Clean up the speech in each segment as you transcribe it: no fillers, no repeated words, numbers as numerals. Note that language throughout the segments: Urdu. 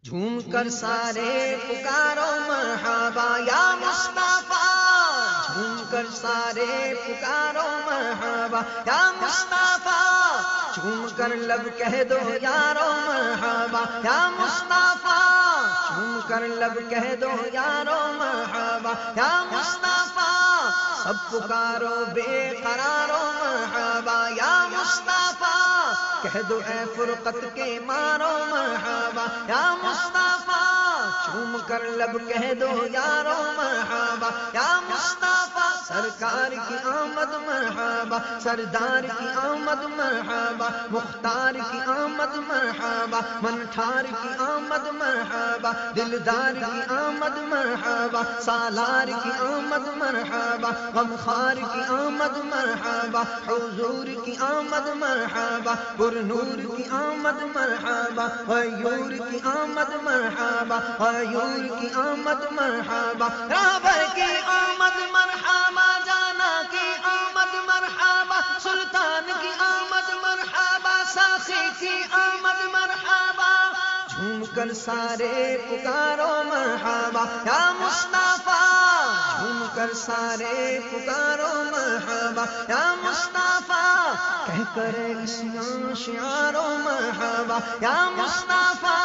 جھوم کر سارے پکارو مرحبا یا مصطفیٰ، جھوم کر سارے پکارو مرحبا یا مصطفیٰ، جھوم کر لب کہہ دو یارو مرحبا یا مصطفیٰ، جھوم کر لب کہہ دو یارو مرحبا یا مصطفیٰ، سب پکارو بے قرارو مرحبا یا مصطفیٰ، کہہ دو اے فرقت کے مارو مرحبا یا مصطفیٰ، چوم کر لب کہہ دو یارو مرحبا یا مصطفیٰ، سرکار کی آمد مرحبا، سردار کی آمد مرحبا، مختار کی آمد مرحبا، منٹھار کی آمد مرحبا، دلدار کی آمد مرحبا، سالار کی آمد مرحبا، غمخوار کی آمد مرحبا، حضور کی آمد مرحبا، پر نور کی آمد مرحبا، غیور کی آمد مرحبا، غیور کی آمد مرحبا، رہبر کی آمد مرحبا، جانا کی آمد مرحبا، سلطان کی آمد مرحبا، ساقی کی آمد مرحبا، جھوم کر سارے پکارو مرحبا یا مصطفیٰ، جھوم کر سارے پکارو مرحبا یا مصطفیٰ، کہہ کر اسنا شعارو مرحبا یا مصطفیٰ،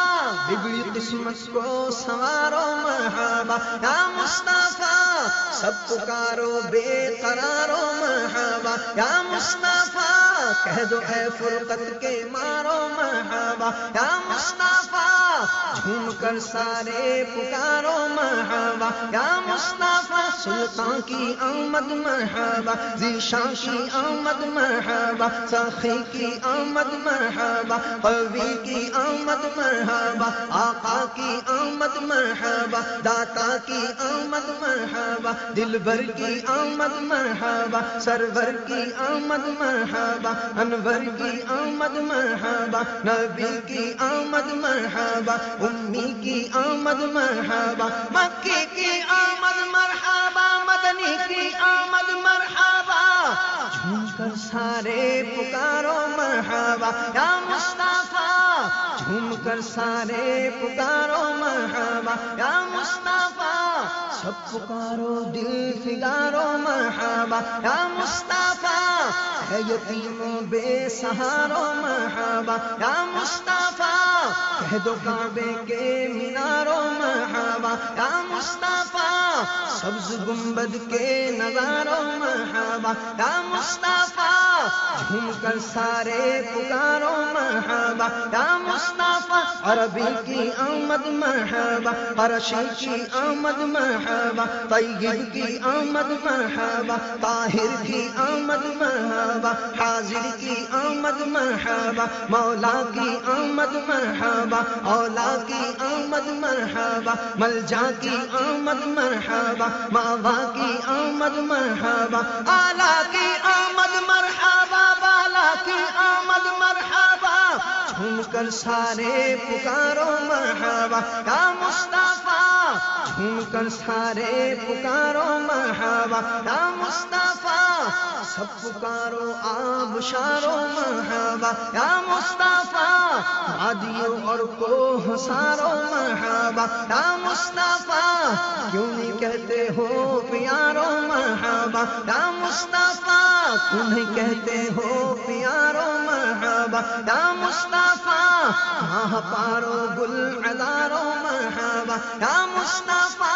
بگڑی قسمت کو سنوارو مرحبا یا مصطفیٰ، سب پکارو بے قرارو مرحبا یا مصطفیٰ، کہہ دو اے فرقت کے مارو مرحبا یا مصطفیٰ، جھوم کر سارے پکارو مرحبا یا مصطفیٰ، سلطان کی آمد مرحبا، ذیشان کی آمد مرحبا، سخی کی آمد مرحبا، قوی کی آمد مرحبا، آقا کی آمد مرحبا، داتا کی آمد مرحبا، دلبر کی آمد مرحبا، سرور کی آمد مرحبا، انور کی آمد مرحبا، نبی کی آمد مرحبا، امی کی آمد مرحبا، مکی کی آمد مرحبا، مدنی کی آمد مرحبا، جھوم کر سارے پکارو مرحبا یا مصطفیٰ، جھوم کر سارے پکارو مرحبا یا مصطفیٰ، سب پکارو دل فگارو مرحبا یا مصطفیٰ، ہے یتیموں بے سہارو مرحبا یا مصطفیٰ، کہہ دو کعبے کے مینارو مرحبا یا مصطفیٰ، سبز گنبد کے نظارو مرحبا یا مصطفیٰ، جھوم کر سارے پکارو مرحبا یا مصطفیٰ، عربی کی آمد مرحبا، قرشی کی آمد مرحبا، طیب کی آمد مرحبا، طاہر کی آمد مرحبا، حاضر کی آمد مرحبا، مولا کی آمد مرحبا، اولا کی آمد مرحبا، ملجا کی آمد مرحبا، ماوا کی آمد مرحبا، آلا کی آمد مرحبا، بالا کی آمد مرحبا، جھوم کر سارے پکارو مرحبا یا مصطفیٰ، جھوم کر سارے پکارو مرحبا یا مصطفیٰ، سب پکارو آبشارو مرحبا یا مصطفیٰ، وادیوں اور کوہ سارو مرحبا یا مصطفیٰ، کیوں نہیں کہتے ہو پیارو مرحبا یا مصطفیٰ، کیوں نہیں کہتے ہو پیارو مرحبا یا مصطفیٰ، ماہ پارو گل عذارو مرحبا یا مصطفیٰ،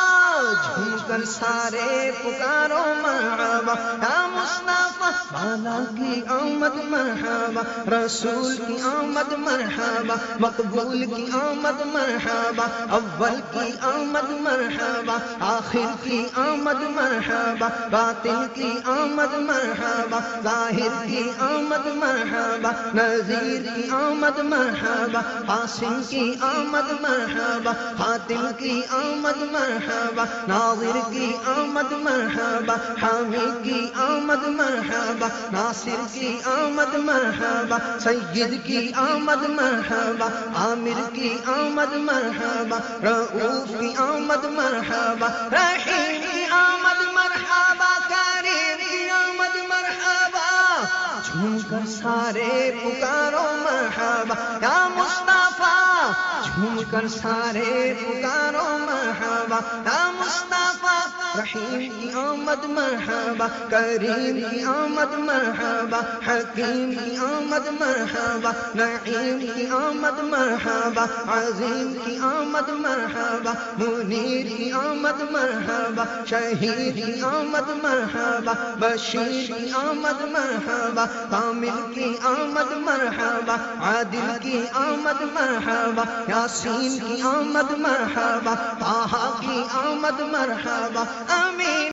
جھوم کر سارے پکارو مرحبا یا مصطفیٰ، بالا کی آمد مرحبا، رسول کی آمد مرحبا، مقبول کی آمد مرحبا، اول کی آمد مرحبا، آخر کی آمد مرحبا، باطن کی آمد مرحبا، ظاہر کی آمد مرحبا، نذیر کی آمد مرحبا، قاسم کی آمد مرحبا، خاتم کی آمد مرحبا، ناظر کی آمد مرحبا، حامی کی آمد مرحبا، ناصر کی آمد مرحبا، سید کی آمد مرحبا، عامر کی آمد مرحبا، رؤوف کی آمد مرحبا، رحیم کی آمد مرحبا، کریم کی آمد مرحبا، جھوم کر سارے پکارو مرحبا یا مصطفیٰ، جھوم کر سارے پکارو مرحبا یا مصطفیٰ رحیم کی آمد مرحبا کریم کی آمد مرحبا حکیم کی آمد مرحبا نعیم کی آمد مرحبا عظیم کی آمد مرحبا منیر کی آمد مرحبا شہید کی آمد مرحبا بشیر کی آمد مرحبا کامل کی آمد مرحبا عادل کی آمد مرحبا یاسین کی آمد مرحبا طٰہٰ کی آمد مرحبا آمین